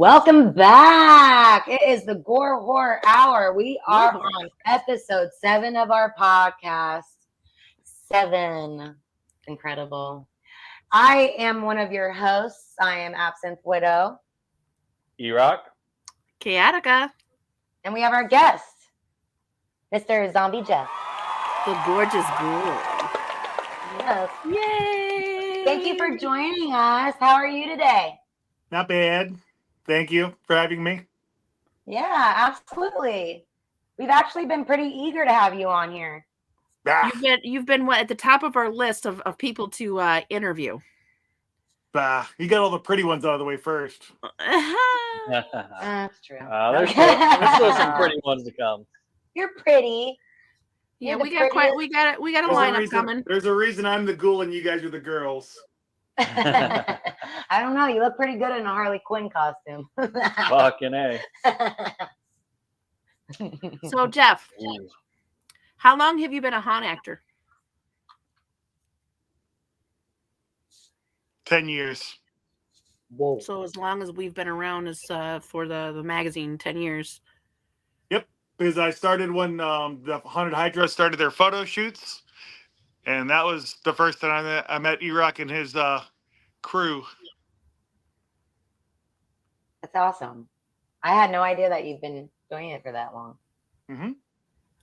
Welcome back. It is the Gore Horror Hour. We are on episode 7 of our podcast. 7. Incredible. I am one of your hosts. I am Absinthe Widow. eRock. Chaotica. And we have our guest, Mr. Zombie Jeff. The GOREgous Ghoul. Yes. Yay! Thank you for joining us. How are you today? Not bad. Thank you for having me. Yeah, absolutely. We've actually been pretty eager to have you on here. You've been at the top of our list of people to interview. You got all the pretty ones out of the way first. That's true. There's still some pretty ones to come. You're pretty. Yeah, we got a lineup coming. There's a reason I'm the ghoul and you guys are the girls. I don't know. You look pretty good in a Harley Quinn costume. Fucking A. So, Jeff, how long have you been a haunt actor? 10 years. Whoa. So as long as we've been around as for the magazine, 10 years. Yep, because I started when the Haunted Hydra started their photo shoots, and that was the first time I met eRock and his crew. That's awesome. I had no idea that you've been doing it for that long. Mm-hmm.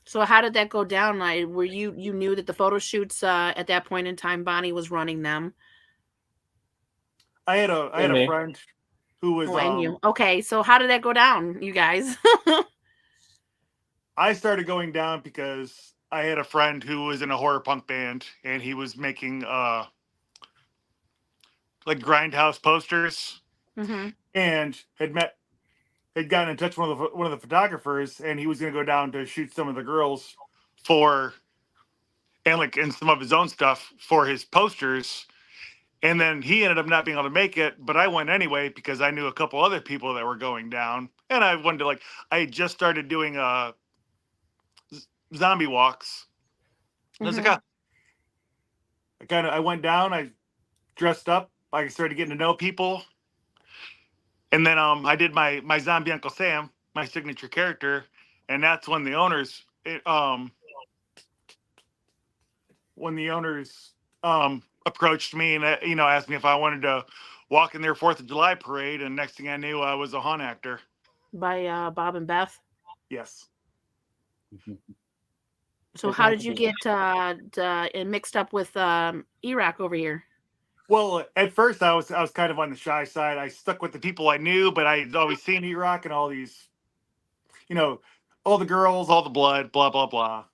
So how did that go down? Were you knew that the photo shoots at that point in time, Bonnie was running them? I had a friend who was. Okay, so how did that go down, you guys? I started going down because I had a friend who was in a horror punk band, and he was making like grindhouse posters, and had gotten in touch with one of the photographers, and he was going to go down to shoot some of the girls and some of his own stuff for his posters. And then he ended up not being able to make it, but I went anyway because I knew a couple other people that were going down. And I wanted to, I had just started doing zombie walks. I was like, I went down, I dressed up, I started getting to know people. And then I did my zombie Uncle Sam, my signature character. And that's when the owners, approached me and asked me if I wanted to walk in their 4th of July parade, and next thing I knew I was a haunt actor. By Bob and Beth? Yes. So how did you get mixed up with eRock over here? Well, at first I was kind of on the shy side. I stuck with the people I knew, but I'd always seen eRock and all these, all the girls, all the blood, blah blah blah.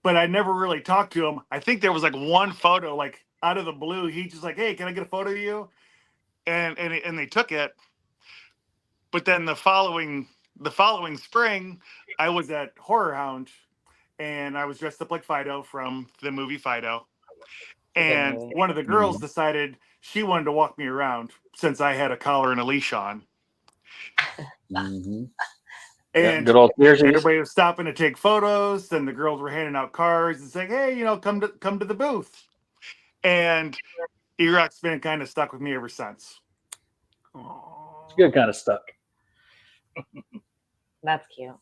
But I never really talked to him. I think there was one photo, out of the blue. He just hey, can I get a photo of you? And they took it. But then the following spring, I was at Horror Hound, and I was dressed up like Fido from the movie Fido. And one of the girls decided she wanted to walk me around since I had a collar and a leash on. And good old everybody was stopping to take photos, and the girls were handing out cards and saying, "Hey, come to the booth." And eRock's been kind of stuck with me ever since. It's good, kind of stuck. That's cute.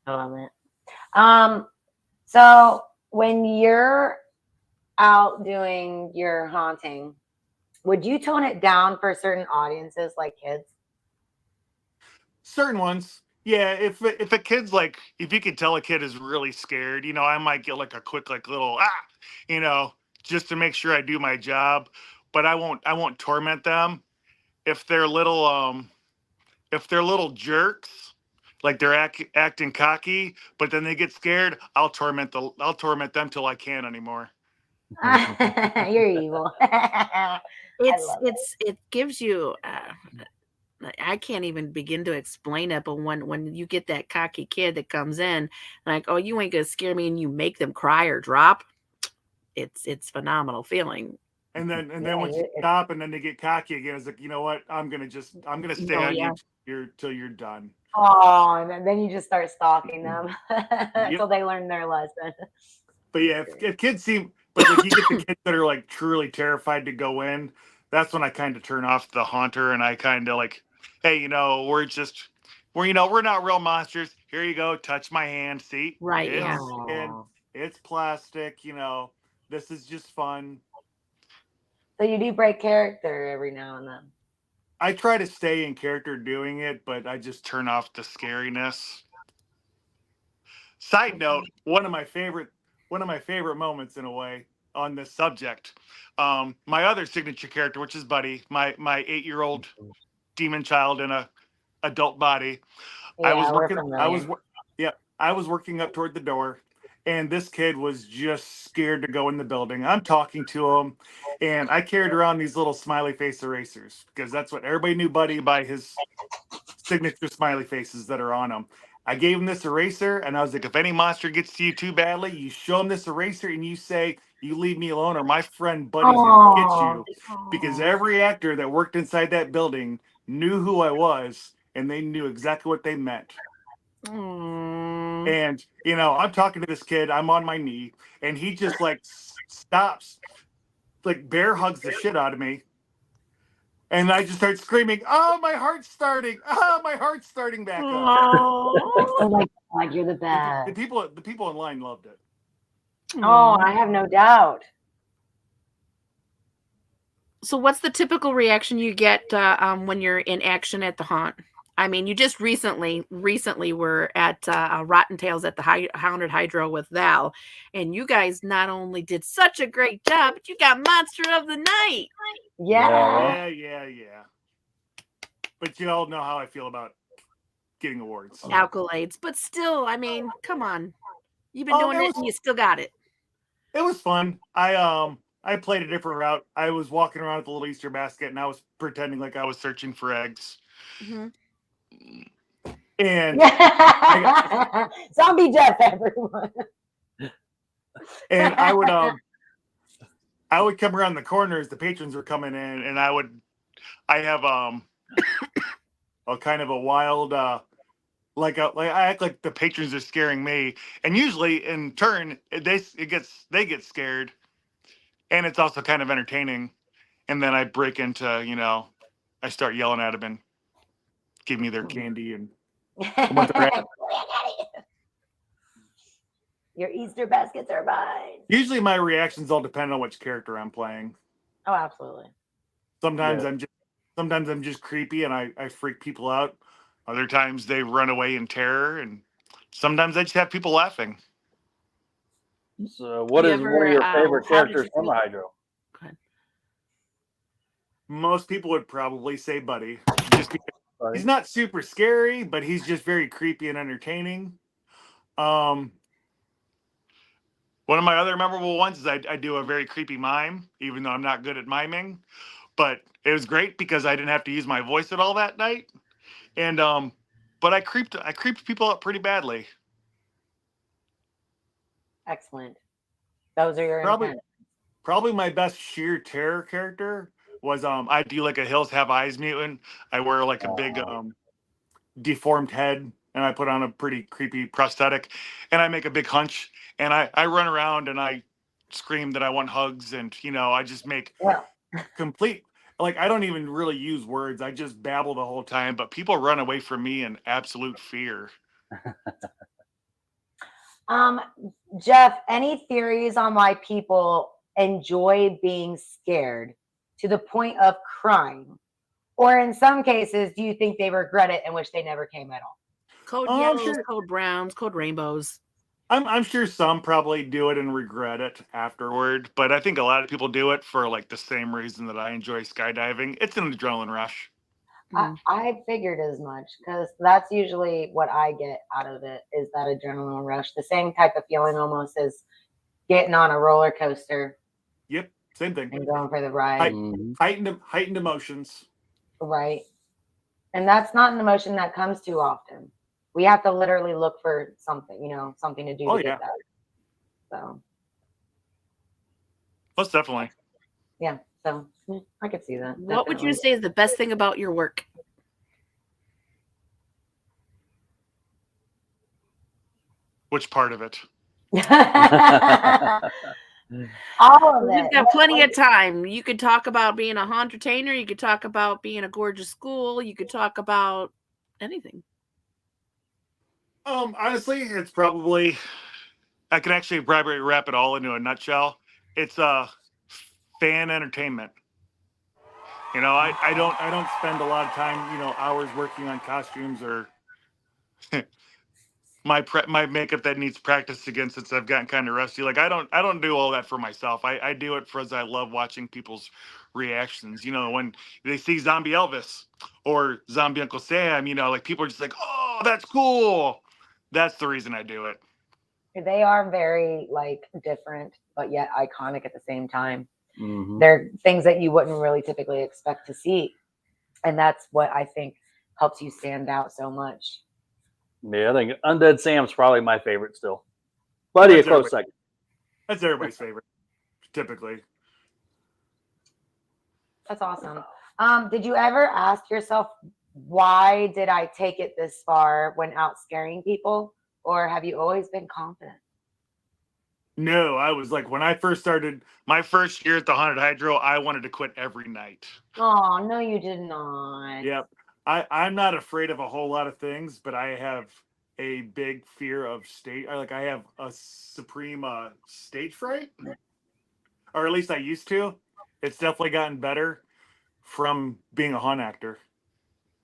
I love it. So when you're out doing your haunting, would you tone it down for certain audiences, like kids? Certain ones, yeah. If a kid's if you could tell a kid is really scared, I might get a quick little just to make sure I do my job. But I won't torment them if they're little jerks, like they're acting cocky, but then they get scared. I'll torment them till I can't anymore. You're evil. It gives you. I can't even begin to explain it, but when you get that cocky kid that comes in, oh, you ain't gonna scare me, and you make them cry or drop, it's phenomenal feeling. And then once you stop, and then they get cocky again, it's like, you know what? I'm gonna stay on you till you're done. Oh, and then you just start stalking them until they learn their lesson. But yeah, if kids seem, but you get the kids that are truly terrified to go in, that's when I kind of turn off the haunter and I kind of like, hey, we're not real monsters. Here you go, touch my hand. See, Right, it's yeah. skin, Aw. it's plastic. This is just fun. So you do break character every now and then. I try to stay in character doing it, but I just turn off the scariness. Side note, one of my favorite moments in a way on this subject. My other signature character, which is Buddy, my 8-year-old demon child in a adult body. I was Yeah, we're working. familiar. Yeah, I was working up toward the door, and this kid was just scared to go in the building. I'm talking to him, and I carried around these little smiley face erasers because that's what everybody knew Buddy by his signature smiley faces that are on him. I gave him this eraser, and I was like, if any monster gets to you too badly, you show him this eraser, and you say, "You leave me alone, or my friend Buddy's gonna get Oh, you." Because every actor that worked inside that building knew who I was, and they knew exactly what they meant. Mm. And I'm talking to this kid. I'm on my knee, and he just like stops, like bear hugs the shit out of me, and I just start screaming, "Oh, my heart's starting! Oh, my heart's starting back up!" Aw. oh my God, you're the The best. people in line loved it. Oh, I have no doubt. So what's the typical reaction you get when you're in action at the haunt? I mean, you just recently were at Rotten Tales at the Haunted Hydro with Val, and you guys not only did such a great job, but you got Monster of the Night. Yeah. Yeah. But you all know how I feel about getting awards. Accolades, but still, I mean, come on, you've been Oh, doing it and you still got it. it was fun. I played a different route. I was walking around with the little Easter basket, and I was pretending like I was searching for eggs. Mhm. And Zombie Jeff, everyone. and I would come around the corner as the patrons were coming in, and I have a kind of a wild like I act like the patrons are scaring me, and usually in turn they get scared, and it's also kind of entertaining. And then I break into I start yelling at them and give me their candy and what they're at. Your Easter baskets are mine. Usually my reactions all depend on which character I'm playing. Oh, absolutely. Sometimes Yeah. I'm just creepy and I freak people out. Other times they run away in terror, and sometimes I just have people laughing. So, what You is one ever, of your how favorite did characters you from the feel- Hydro? Go ahead. Most people would probably say Buddy, just because Buddy? he's not super scary, but he's just very creepy and entertaining. One of my other memorable ones is I do a very creepy mime, even though I'm not good at miming. But it was great because I didn't have to use my voice at all that night. And but I creeped people up pretty badly. Excellent. Those are your Probably intents. probably my best sheer terror character was I do like a Hills Have Eyes mutant. I wear like a big deformed head, and I put on a pretty creepy prosthetic, and I make a big hunch, and I run around and I scream that I want hugs, and I just make Well, complete, like, I don't even really use words. I just babble the whole time, but people run away from me in absolute fear. um, Jeff, any theories on why people enjoy being scared to the point of crying? Or in some cases, do you think they regret it and wish they never came at all? Code I'm yellows, sure code browns, code rainbows. I'm sure some probably do it and regret it afterward, but I think a lot of people do it for like the same reason that I enjoy skydiving. It's an adrenaline rush. I figured as much because that's usually what I get out of it is that adrenaline rush. The same type of feeling almost as getting on a roller coaster Yep, same thing. and going for the ride, Heightened emotions. right? And that's not an emotion that comes too often. We have to literally look for something, something to do Oh to yeah, get that. So most definitely. yeah, so I could see that. What would you Definitely. say is the best thing about your work? Which part of it? All of We've it. got plenty of time. You could talk about being a entertainer. You could talk about being a gorgeous ghoul. You could talk about anything. Honestly, it's probably I can actually probably wrap it all into a nutshell. It's fan entertainment. I don't spend a lot of time, hours working on costumes or my makeup that needs practice again since I've gotten kind of rusty. Like I don't do all that for myself. I do it for as I love watching people's reactions. When they see Zombie Elvis or Zombie Uncle Sam, like people are just like, oh, that's cool. That's the reason I do it. They are very different, but yet iconic at the same time. Mhm. They're things that you wouldn't really typically expect to see. And that's what I think helps you stand out so much. Yeah, I think Undead Sam's probably my favorite still. Buddy, a That's close everybody- second. That's everybody's favorite, typically. That's awesome. Did you ever ask yourself, why did I take it this far when out scaring people? Or have you always been confident? No, I was like, when I first started my first year at the Haunted Hydro, I wanted to quit every night. Oh, no, you did not. Yep. I'm not afraid of a whole lot of things, but I have a big fear of I have a supreme stage fright, or at least I used to. It's definitely gotten better from being a haunt actor.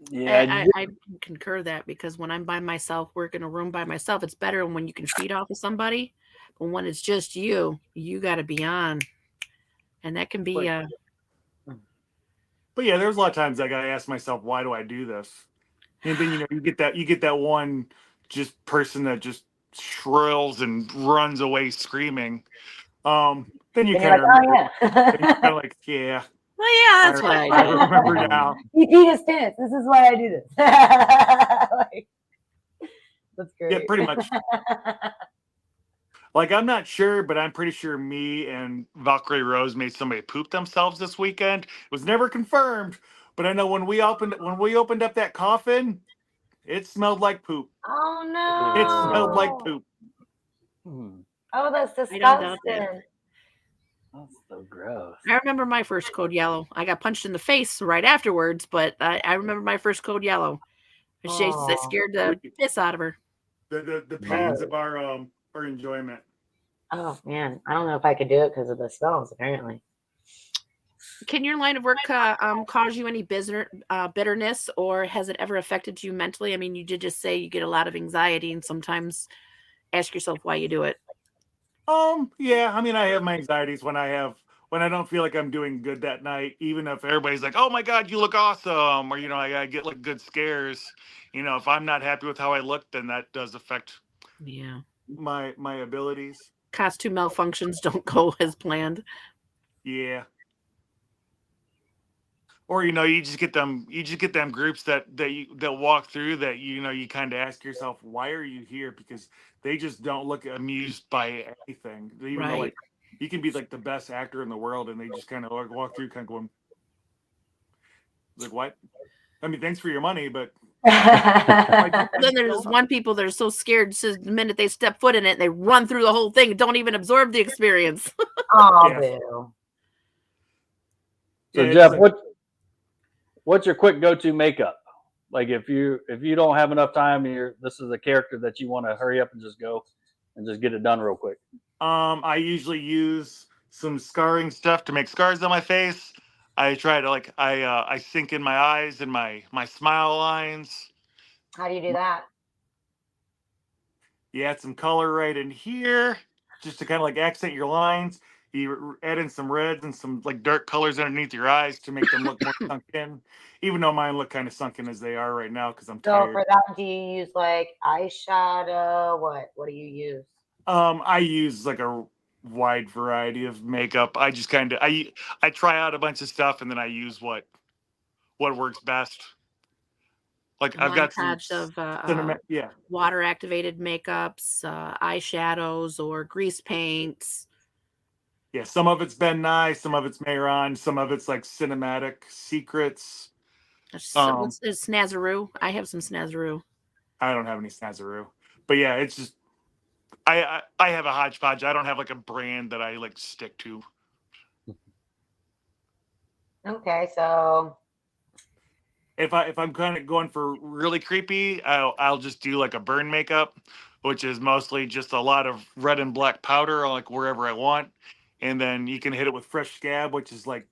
Yeah, I concur that, because when I'm by myself, work in a room by myself, it's better when you can feed off of somebody. But when it's just you got to be on. And that can be But yeah, there's a lot of times I gotta ask myself, why do I do this? And then you get that one just person that just shrills and runs away screaming. Then you And you're kind like, of oh, remember. yeah. Then you're kind of like, yeah, well, yeah, that's what I I do. remember now. You feed us tennis. This is why I do this. That's Yeah, great. pretty much. Like, I'm not sure, but I'm pretty sure me and Valkyrie Rose made somebody poop themselves this weekend. It was never confirmed, but I know when we opened up that coffin, it smelled like poop. Oh, It smelled like no. poop. Oh, that's I don't doubt that. disgusting. that's so gross. I remember my first code yellow. I got punched in the face right afterwards, but I remember my first code yellow. I Aw. scared the piss out of her. The pains of our enjoyment. Oh, man. I don't know if I could do it because of the smells, apparently. Can your line of work cause you any bitterness, or has it ever affected you mentally? I mean, you did just say you get a lot of anxiety, and sometimes ask yourself why you do it. Yeah, I mean, I have my anxieties when I don't feel like I'm doing good that night, even if everybody's like, "Oh my God, you look awesome," or I get like good scares. If I'm not happy with how I look, then that does affect Yeah. my abilities. Costume malfunctions don't go as planned. Yeah. Or you just get them groups that walk through that you kind of ask yourself, why are you here? Because they just don't look amused by anything. Even though, Right. like, you can be like the best actor in the world, and they just kind of like walk through, kind of going like, what? I mean, thanks for your money, but Then there's one people that are so scared, so the minute they step foot in it, they run through the whole thing and don't even absorb the experience. Oh, Yeah. boo. So Yeah, Jeff, it's like- what's your quick go-to makeup? Like if you don't have enough time, this is a character that you want to hurry up and just go and just get it done real quick. I usually use some scarring stuff to make scars on my face. I try to I sink in my eyes and my smile lines. How do you do that? You add some color right in here just to kind of like accent your lines. You add in some reds and some like dark colors underneath your eyes to make them look more sunk in. Even though mine look kind of sunken as they are right now because I'm So tired. for that, do you use like eyeshadow? What do you use? I use like a wide variety of makeup. I just kind of I try out a bunch of stuff and then I use what works best. Like I've got some Montage of yeah. water activated makeups, eyeshadows, or grease paints. Yeah, some of it's Ben Nye, some of it's Mayron, some of it's like cinematic secrets. What's snazaroo? I have some snazaroo. I don't have any Snazaroo, but yeah, it's just I have a hodgepodge. I don't have like a brand that I like stick to. Okay, so If I'm kind of going for really creepy, I'll just do like a burn makeup, which is mostly just a lot of red and black powder, like wherever I want, and then you can hit it with fresh scab, which is like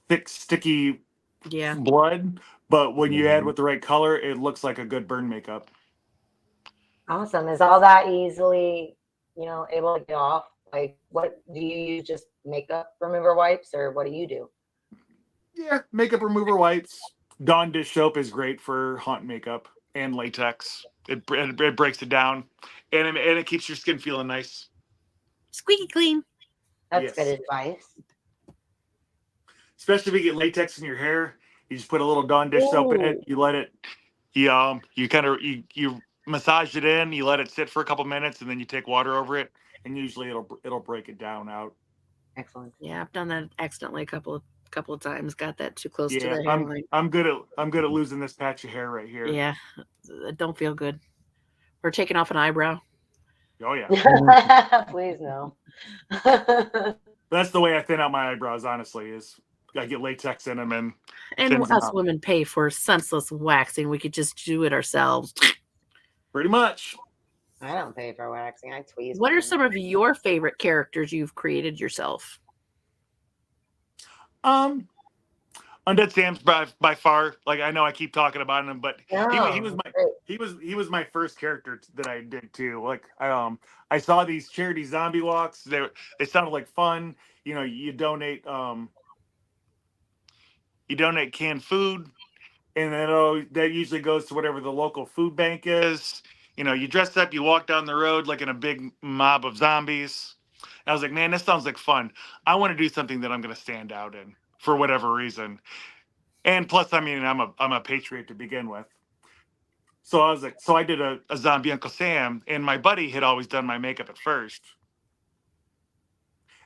thick, sticky Yeah. blood. But when you add Mhm. with the right color, it looks like a good burn makeup. awesome. Is all that easily, able to get off? Like, what do you use? Just makeup remover wipes, or what do you do? Yeah, makeup remover wipes. Dawn dish soap is great for haunt makeup and latex. It breaks it down, and it keeps your skin feeling nice. Squeaky clean. That's good Yes, advice. especially if you get latex in your hair. You just put a little Dawn dish soap in it. Ooh, You let it. You kind of you massage it in. You let it sit for a couple minutes, and then you take water over it, and usually it'll break it down out. excellent. Yeah, I've done that accidentally a couple of times. Got that too close to Yeah, the hairline. I'm good at losing this patch of hair right here. Yeah, it don't feel good. Or taking off an eyebrow. Oh yeah, Please no. that's the way I thin out my eyebrows. Honestly, is I get latex in them and And thins them us out. women pay for senseless waxing. We could just do it ourselves. Pretty much. I don't pay for waxing. I tweeze. What are mine. some of your favorite characters you've created yourself? Um, Undead Sam's by far. Like I know I keep talking about him, but he was No, my great. he was my first character that I did too. Like I saw these charity zombie walks. They sounded like fun. You know, you donate canned food, and then that usually goes to whatever the local food bank is. You know, you dress up, you walk down the road like in a big mob of zombies. I was like, man, this sounds like fun. I want to do something that I'm going to stand out in for whatever reason. And plus, I mean, I'm a patriot to begin with. So I was like, so I did a zombie Uncle Sam, and my buddy had always done my makeup at first,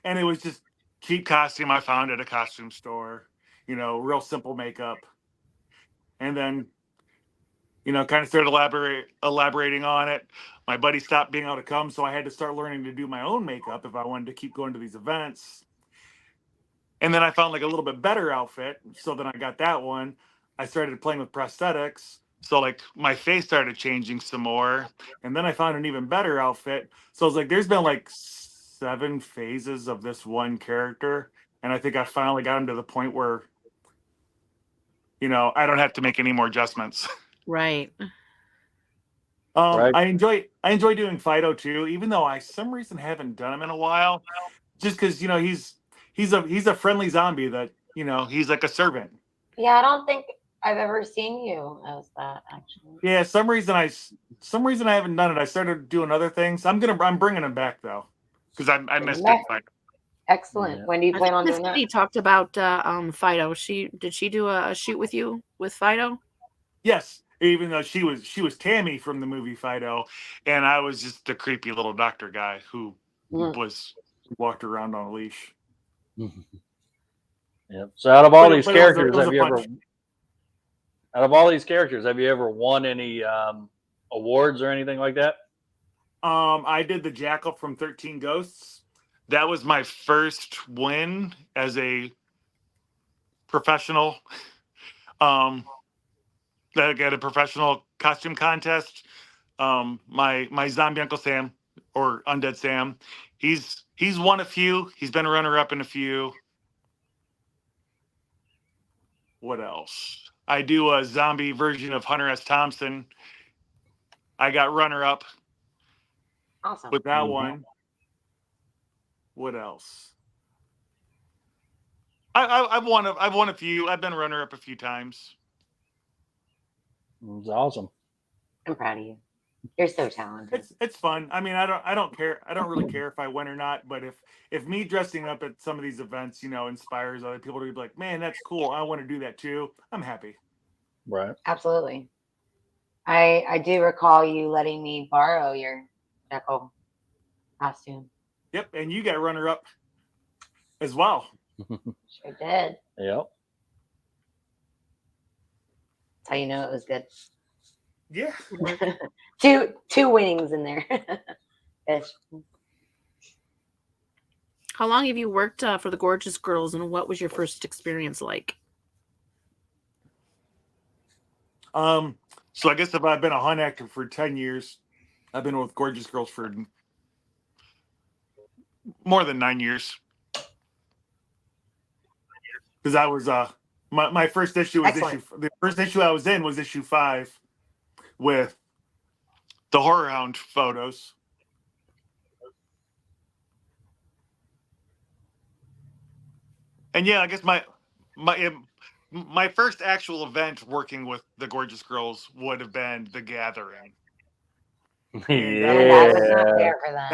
and it was just cheap costume I found at a costume store. You know, real simple makeup, and then kind of started elaborating on it. My buddy stopped being able to come, so I had to start learning to do my own makeup if I wanted to keep going to these events. And then I found like a little bit better outfit, so then I got that one. I started playing with prosthetics, so like my face started changing some more, and then I found an even better outfit. So I was like, there's been like 7 phases of this one character, and I think I finally got him to the point where I don't have to make any more adjustments. Right. Right. I enjoy doing Fido too, even though I some reason haven't done him in a while. Just because he's a friendly zombie that he's like a servant. Yeah, I don't think I've ever seen you as that actually. Yeah, some reason I haven't done it. I started doing other things. I'm bringing him back though, because I Bring 'em missed it. back. Excellent. Yeah. When do you I plan think on Miss doing that? Kitty talked about Fido. Did she do a shoot with you with Fido? Yes, even though she was Tammy from the movie Fido, and I was just the creepy little doctor guy who Mhm. was walked around on a leash. Yep. So out of all But these it was characters, a fun. have you ever won any awards or anything like that? I did the Jackal from 13 Ghosts. That was my first win as a professional. That at a professional costume contest. My zombie Uncle Sam or Undead Sam, he's won a few. He's been a runner up in a few. What else? I do a zombie version of Hunter S. Thompson. I got runner up Awesome. with that Mhm. one. What else? I've won a few. I've been runner up a few times. It's awesome. I'm proud of you. You're so talented. It's fun. I mean, I don't care. I don't really care if I win or not. But if me dressing up at some of these events, inspires other people to be like, man, that's cool. I want to do that too. I'm happy. Right. Absolutely. I do recall you letting me borrow your Jekyll costume. Yep, and you got runner up as well. Sure did. Yep. That's how you know it was good. Yeah. two winnings in there. Ish. How long have you worked for the Gorgeous Girls, and what was your first experience like? So I guess if I've been a hunt actor for 10 years, I've been with Gorgeous Girls for more than 9 years. Because I was my first issue was Excellent. the first issue I was in was issue 5 with the Horror Hound photos. And yeah, I guess my first actual event working with the Gorgeous Girls would have been The Gathering. And Yeah, I was not Yeah. there for that.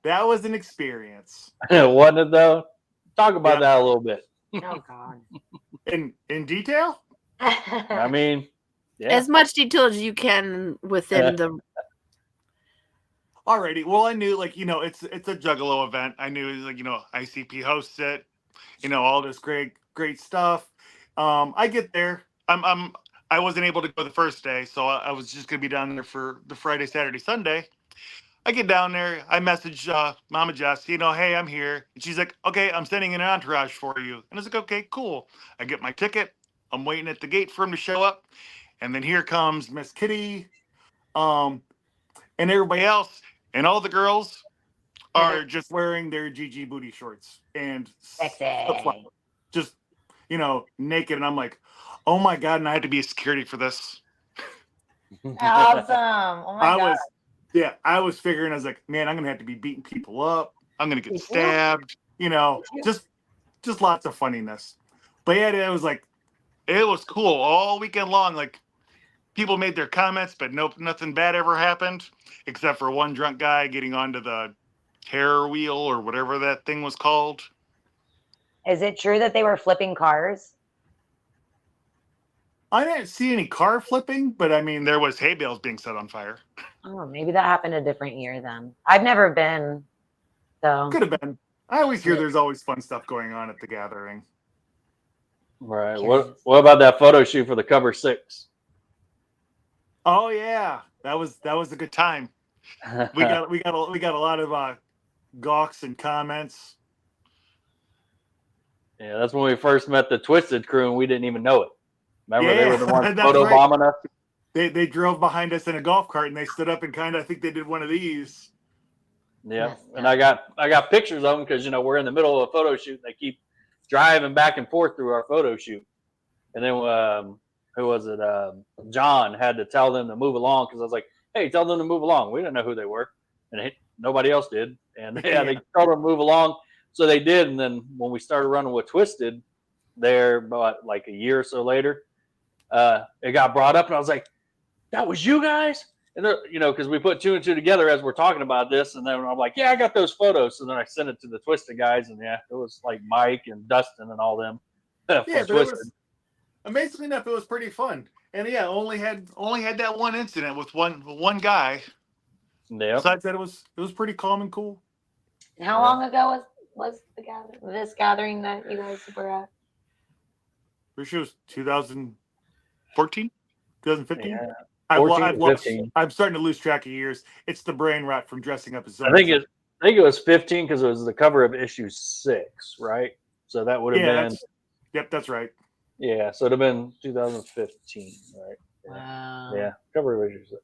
that was an experience. Wasn't it though? Talk about Yeah. that a little bit. Oh God. In detail? I mean, yeah. As much detail as you can within the. Alrighty. Well, I knew it's a Juggalo event. I knew ICP hosts it. All this great stuff. I get there. I wasn't able to go the first day, so I was just gonna be down there for the Friday, Saturday, Sunday. I get down there. I message Mama Jess, hey, I'm here. And she's like, okay, I'm sending an entourage for you. And I was like, okay, cool. I get my ticket. I'm waiting at the gate for him to show up. And then here comes Miss Kitty, and everybody else. And all the girls are just wearing their GG booty shorts and Sexy. stuff like just, naked. And I'm like, oh my God. And I had to be a security for this. Awesome. Oh my God. I was figuring, I was like, man, I'm going to have to be beating people up. I'm going to get stabbed, just lots of funniness. But yeah, it was cool all weekend long. Like, people made their comments, but nothing bad ever happened except for one drunk guy getting onto the terror wheel or whatever that thing was called. Is it true that they were flipping cars? I didn't see any car flipping, but I mean, there was hay bales being set on fire. Oh, maybe that happened a different year then. I've never been, though. Could have been. I always hear there's always fun stuff going on at the Gathering. Right. Curious. What about that photo shoot for the cover 6? Oh yeah, that was a good time. We got a lot of gawks and comments. Yeah, that's when we first met the Twisted crew, and we didn't even know it. Remember, they were the ones that's photo right. bombing us. They drove behind us in a golf cart and they stood up and I think they did one of these. Yeah, Yes, and I got pictures of them because we're in the middle of a photo shoot. And they keep driving back and forth through our photo shoot, and then who was it? John had to tell them to move along because I was like, "Hey, tell them to move along." We didn't know who they were, and nobody else did. And they told them to move along, so they did. And then when we started running with Twisted, there about like a year or so later, it got brought up, and I was like, "That was you guys?" And because we put 2 and 2 together as we're talking about this, and then I'm like, "Yeah, I got those photos." So then I sent it to the Twisted guys, and yeah, it was like Mike and Dustin and all them. Yeah, but Twisted. Amazingly enough, it was pretty fun. And yeah, only had that one incident with one guy. Yeah. Besides that, it was pretty calm and cool. And how long ago was this gathering that you guys were at? Pretty sure it was 2014, 2015. Yeah. I'm starting to lose track of years. It's the brain rot from dressing up as I think it was 15 because it was the cover of issue 6, right? So that would have been. That's right. Yeah, so it'd have been 2015, right? Wow. Yeah, cover of issue 6.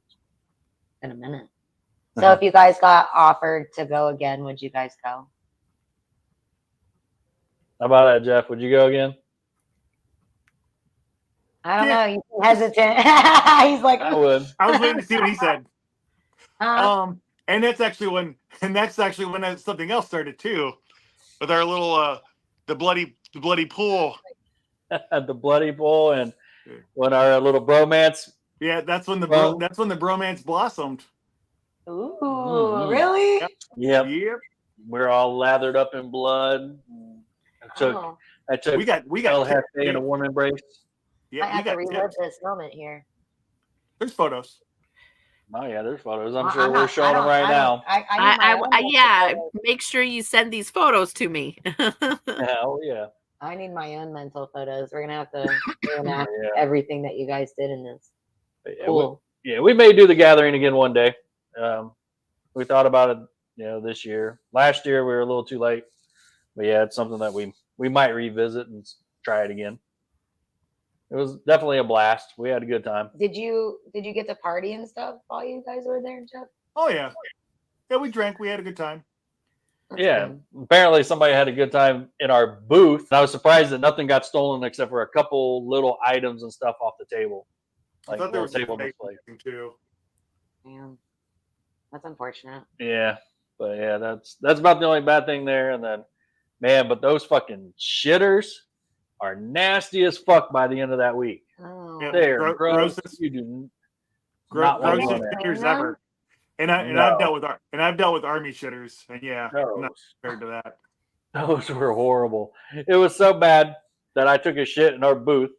In a minute. So if you guys got offered to go again, would you guys go? How about that, Jeff? Would you go again? I don't know. You seem hesitant. He's like, I would. I was waiting to see what he said. And that's actually when something else started too, with our little the bloody pool. The bloody pool, and when our little bromance. Yeah, that's when the bromance blossomed. Ooh, really? Yep. We're all lathered up in blood. I took we got Hefe in a warm embrace. Yeah, I have to relive this moment here. There's photos. Oh yeah, there's photos. I'm sure we're showing them right now. Yeah, make sure you send these photos to me. Hell yeah. I need my own mental photos. We're gonna have to reenact everything that you guys did in this. Yeah, cool. We may do the gathering again one day. we thought about it, this year. Last year we were a little too late, but yeah, it's something that we might revisit and try it again. It was definitely a blast. We had a good time. Did you get to party and stuff while you guys were there, Jeff? Oh yeah, yeah. We drank. We had a good time. That's Yeah, good. apparently somebody had a good time in our booth. And I was surprised that nothing got stolen except for a couple little items and stuff off the table, I like thought there little was table some display. thing too. Damn. That's unfortunate. Yeah, but yeah, that's about the only bad thing there. And then, man, but those fucking shitters are nasty as fuck by the end of that week. Oh. Yeah, They're gross. grossest, You do not want to go in grossest there. shitters ever. And I've dealt with army shitters, and yeah, I'm not compared to that. Those were horrible. It was so bad that I took a shit in our booth.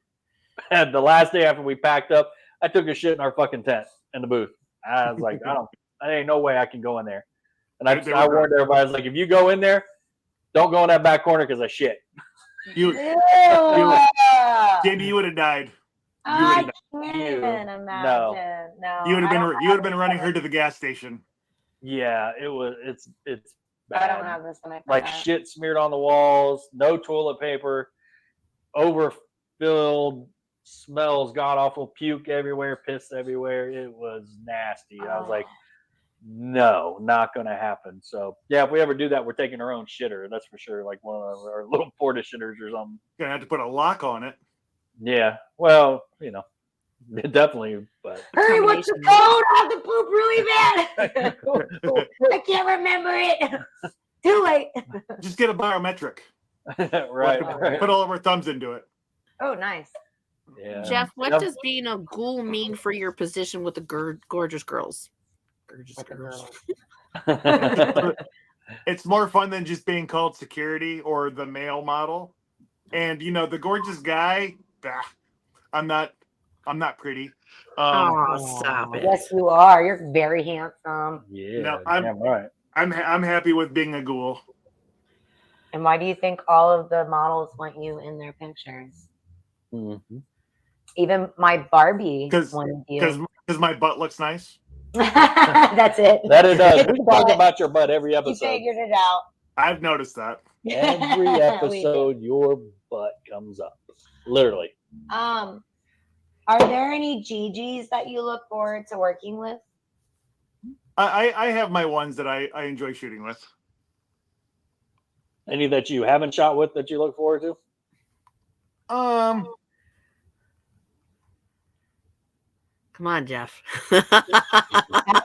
And the last day after we packed up, I took a shit in our fucking tent in the booth. I was like, I ain't no way I can go in there. And I warned everybody, I was like, if you go in there, don't go in that back corner because I shit. Jamie, you would have died. I can't even imagine. No, you would have been running her to the gas station. Yeah, it's bad. I don't have this one. Like shit smeared on the walls, no toilet paper, overfilled, smells god awful, puke everywhere, piss everywhere. It was nasty. I was like, no, not gonna happen. So yeah, if we ever do that, we're taking our own shitter. That's for sure. Like one of our little porta shitters or something. Gonna have to put a lock on it. Yeah. Well, definitely. But hurry, what's the code? I have to poop really bad. I can't remember it. Too late. Just get a biometric. right. Put all of our thumbs into it. Oh, nice. Yeah. Jeff, what does being a ghoul mean for your position with the gorgeous girls? Gorgeous girls. It's more fun than just being called security or the male model. And the gorgeous guy, I'm not pretty. Stop it. Yes, you are. You're very handsome. Yeah. No, damn right. I'm happy with being a ghoul. And why do you think all of the models want you in their pictures? Mm-hmm. Even my Barbie wanted you. Because my butt looks nice. That's it. That it does. We talk about your butt every episode. You figured it out. I've noticed that. Every episode, your butt comes up. Literally. Are there any GGs that you look forward to working with? I have my ones that I enjoy shooting with. Any that you haven't shot with that you look forward to? Come on, Jeff. Have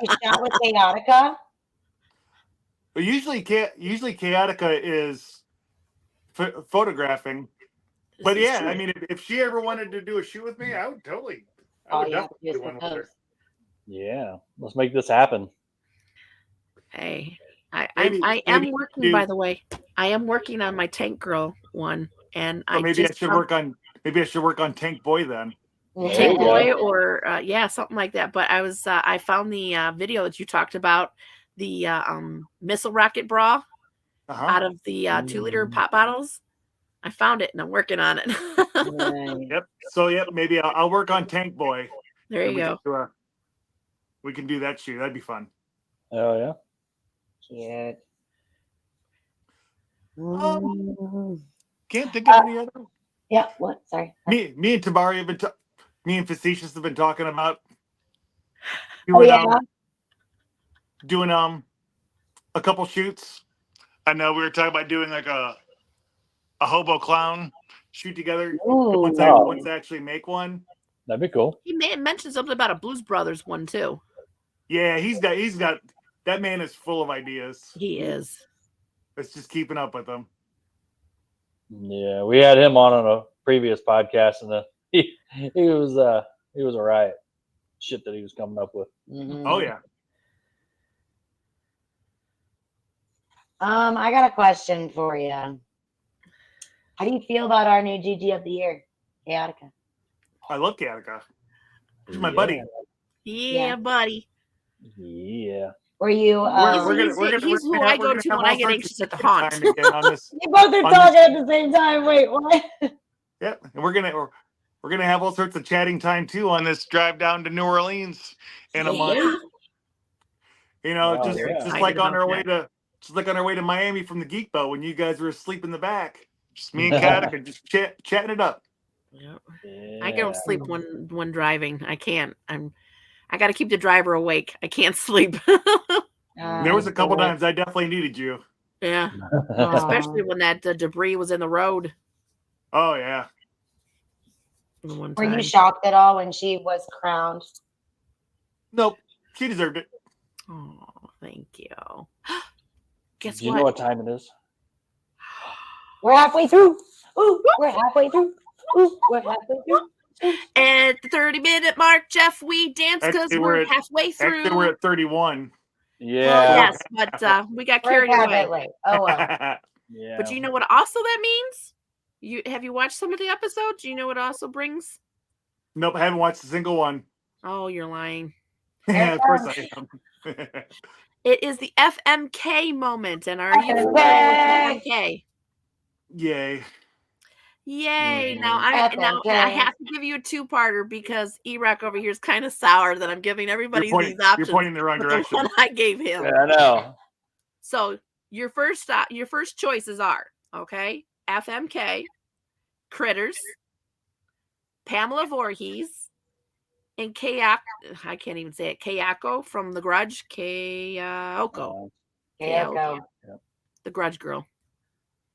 you shot with Chaotica? But usually Chaotica is photographing. But yeah, I mean, if she ever wanted to do a shoot with me, I would definitely do one with her. Yeah, let's make this happen. Hey, I am working. By the way, I am working on my Tank Girl one, and maybe I should work on Tank Boy then. Tank Boy or something like that. But I found the video that you talked about, the missile rocket bra out of the 2-liter pop bottles. I found it and I'm working on it. Yep. So maybe I'll work on Tank Boy. There you go. We can do that shoot. That'd be fun. Oh yeah. Cute. Can't think of any other. Yeah. What? Sorry. Me and Tabari have been. Me and Facetious have been talking about doing a couple shoots. I know we were talking about doing like a hobo clown shoot together. Once I actually make one, that'd be cool. He mentioned something about a Blues Brothers one too. Yeah, he's got that man is full of ideas. He is. Let's just keeping up with him. Yeah, we had him on a previous podcast, and he was a riot. Shit that he was coming up with. Mm-hmm. Oh yeah. I got a question for you. How do you feel about our new GG of the year, Chaotica? I love Chaotica. He's my buddy. Yeah, buddy. Yeah. Were you? He's who I go to when I get anxious at the haunt. You both are talking at the same time. Wait, what? Yeah, and we're gonna have all sorts of chatting time too on this drive down to New Orleans in a month. You know, Oh, just yeah. just Excited like on about our way that. to Miami from the Geek Boat when you guys were asleep in the back. Just me and Chaotica just chatting it up. Yep. Yeah. I don't sleep when driving. I can't. I got to keep the driver awake. I can't sleep. There was a couple times I definitely needed you. Yeah, Aw. especially when that debris was in the road. Oh yeah. The one Were time. you shocked at all when she was crowned? Nope. She deserved it. Oh, thank you. Guess Do you what? know what time it is? We're halfway through. Ooh, we're halfway through. Ooh, we're halfway through. At the 30-minute mark, Jeff, we dance because Actually, we're halfway through. Actually, we're at 31. Yeah. Yes, but we got We're carried away. halfway. Oh well. Yeah. But you know what also that means? Have you watched some of the episodes? Do you know what it also brings? Nope, I haven't watched a single one. Oh, you're lying. Of course I am. It is the FMK moment. And are you familiar with FMK? FMK? Yay. Yay. Mhm. Now I FMK. have to give you a two-parter because eRock over here is kind of sour that I'm giving everybody these options. You're pointing in the wrong but direction. The one I gave him. Yeah, I know. So your first choices are, okay, FMK, Critters, Pamela Voorhees, and Kayako. I can't even say it. Kayako from The Grudge. Kayako. Kyoko. The Grudge girl.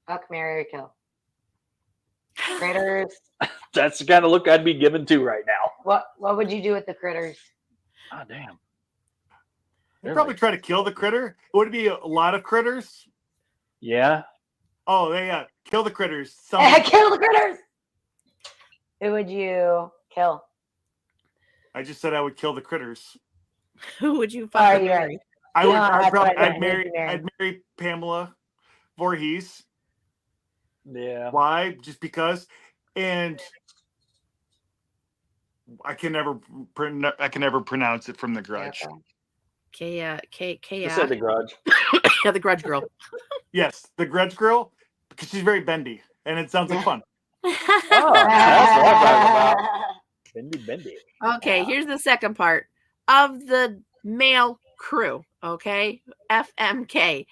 Fuck, marry, or kill. Critters. That's the kind of look I'd be given to right now. What would you do with the critters? Oh, damn. You'd probably try to kill the critter. Would it be a lot of critters? Yeah. Oh, yeah. Kill the critters. Kill the critters. Who would you kill? I just said I would kill the critters. Who would you Oh, fucking you're marry? right. I would. No, that's what I I'd meant. marry Pamela Voorhees. Yeah. Why? Just because. And I can never pronounce it from The Grudge. Just say The Grudge. Yeah, the Grudge girl. Yes, the Grudge girl, because she's very bendy, and it sounds like fun. Oh, that's what I'm talking about. Bendy. Okay, here's the second part of the male crew. Okay, FMK,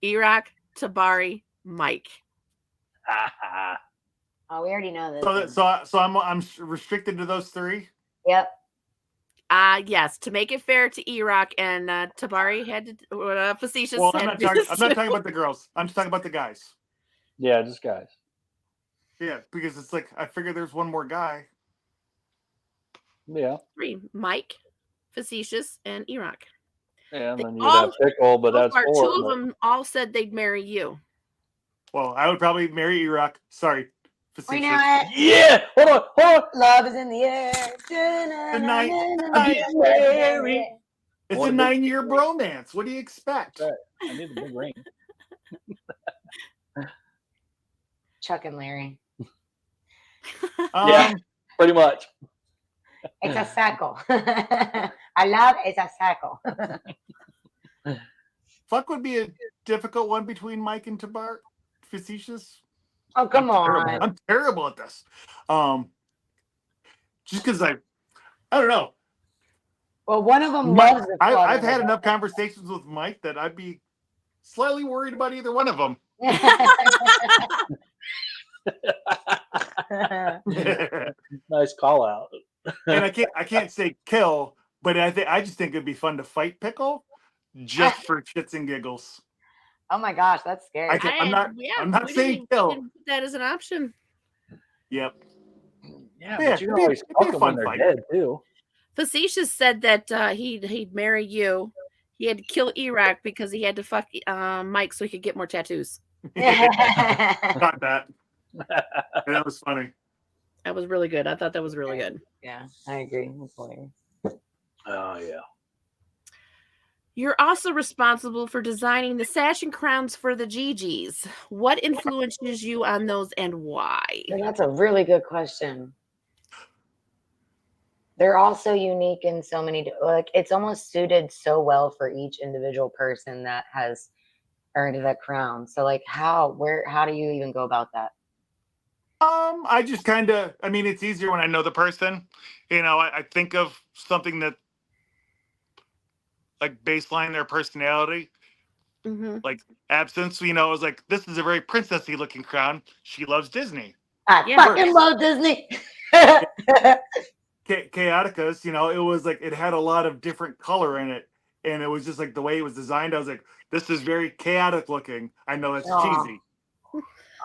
eRock, Tabari, Mike. Oh, we already know this. So I'm restricted to those three. Yep. Yes, to make it fair to eRock and Tabari had to facetious. Well, I'm not talking about the girls. I'm just talking about the guys. Yeah, just guys. Yeah, because it's like I figure there's one more guy. Yeah. 3: Mike, facetious, and eRock. Yeah, and They then you'd have Pickle, but that's 4. 2 of them all said they'd marry you. Well, I would probably marry eRock. Sorry, facetious. We know it. Yeah. Hold on. Love is in the air. It's a 9-year bromance. What do you expect? Right. I need a big ring. Chuck and Larry. Yeah, pretty much. It's a circle. I love it's a circle. Fuck would be a difficult one between Mike and Tabar. Facetious. Oh, come on. I'm terrible at this. Just because I don't know. Well, one of them loves the I've had enough conversations with Mike that I'd be slightly worried about either one of them. Nice call out. And I can't say kill, but I just think it'd be fun to fight Pickle, just for shits and giggles. Oh my gosh, that's scary. I'm not saying kill. Didn't put that as an option. Yep. Yeah, but you can always fuck them when they're dead too. Facetious said that he'd marry you. He had to kill eRock because he had to fuck Mike so he could get more tattoos. Got that. That was funny. That was really good. I thought that was really good. Yeah, I agree. That's hilarious. Oh yeah. You're also responsible for designing the sash and crowns for the GGs. What influences you on those and why? And that's a really good question. They're all so unique in so many, like it's almost suited so well for each individual person that has earned that crown. So like how do you even go about that? I just it's easier when I know the person. You know, I think of something that like baseline their personality. Mm-hmm. Like Absinthe, you know, I was like, this is a very princessy looking crown. She loves Disney. I Yeah. fucking love Disney. Chaoticas, you know, it was like it had a lot of different color in it, and it was just like the way it was designed. I was like, this is very chaotic looking. I know it's Aw. cheesy.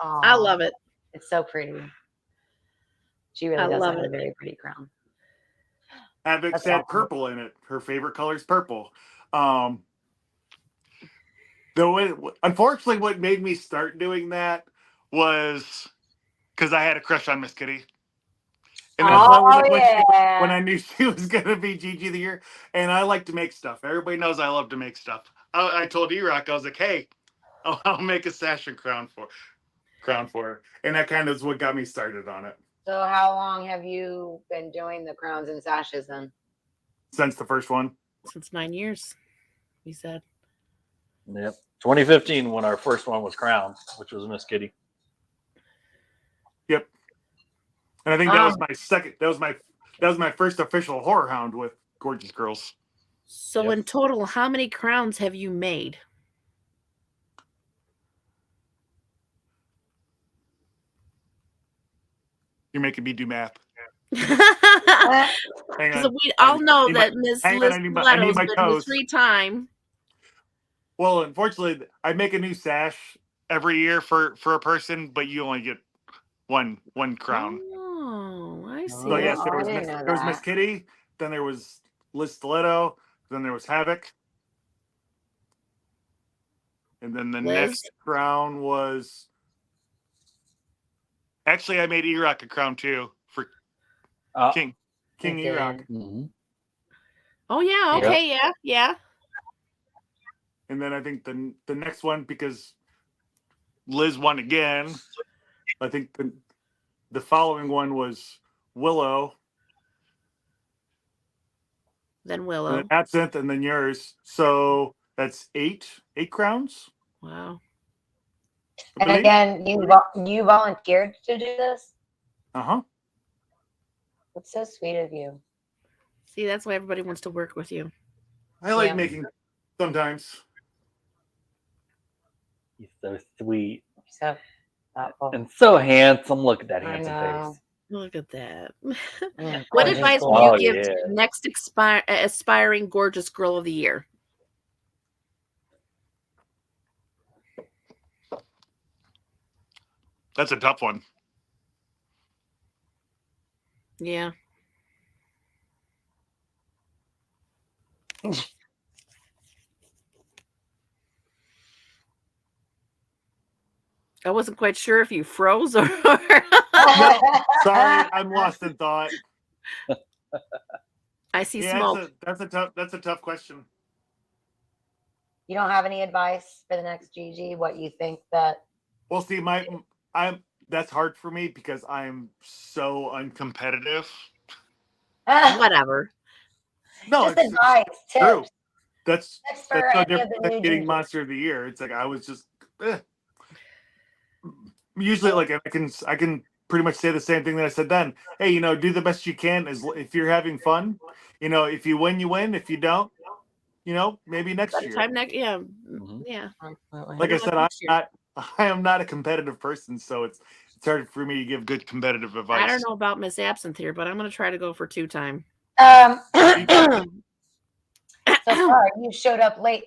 I love it. It's so pretty. She really I does love have a it. very pretty crown. Havix That's had awesome. purple in it. Her favorite color is purple. Unfortunately, what made me start doing that was because I had a crush on Miss Kitty. And that's why I was Oh like, yeah. when I knew she was gonna be GG of the year, and I like to make stuff. Everybody knows I love to make stuff. I told eRock, I was like, hey, I'll make a sash and crown for her, and that kind of is what got me started on it. So how long have you been doing the crowns and sashes then? Since the first one. Since 9 years, we said. Yep. 2015 when our first one was crowned, which was Miss Kitty. Yep. And I think that was my second. That was my first official horror hound with Gorgeous Girls. So Yep. in total, how many crowns have you made? You're making me do math. Because Hang on. we all know that Miss hang on, Liz I need my Stiletto's been the toes. 3-time. Well, unfortunately, I make a new sash every year for a person, but you only get one crown. Oh, I see. So yes, I didn't know there was that. Miss Kitty, then there was Liz Stiletto, then there was Havoc, and then the Liz? next crown was. Actually, I made eRock a crown too for King You eRock. did. Mm-hmm. Oh yeah, Yep. okay, yeah. And then I think the next one, because Liz won again, I think the following one was Willow, Then and Willow. then Absinthe, and then yours. So that's eight crowns. Wow. I And believe. again, you volunteered to do this? Uh-huh. That's so sweet of you. See, that's why everybody wants to work with you. I like Yeah. making sometimes. He's so sweet So thoughtful. and so handsome. Look at that I handsome know. face. Look at that. Mm, What gorgeous advice girl. would you Oh, give yeah. to the next aspiring gorgeous girl of the year? That's a tough one. Yeah. I wasn't quite sure if you froze or. No, sorry, I'm lost in thought. I see Yeah, smoke. that's a tough question. You don't have any advice for the next GG? What you think that? Well, see, that's hard for me because I'm so uncompetitive. Whatever. No, Just it's advice, true. tips. That's Tips for no any of different the than new getting GGs. Monster of the Year. It's like I was just usually like I can pretty much say the same thing that I said then. Hey, do the best you can. If you're having fun, if you win, you win. If you don't, maybe next year. Time next, yeah, Mhm. yeah. Absolutely. Like I Better said, luck next year. I am not a competitive person, so it's hard for me to give good competitive advice. I don't know about Miss Absinthe here, but I'm going to try to go for 2-time. So far, you showed up late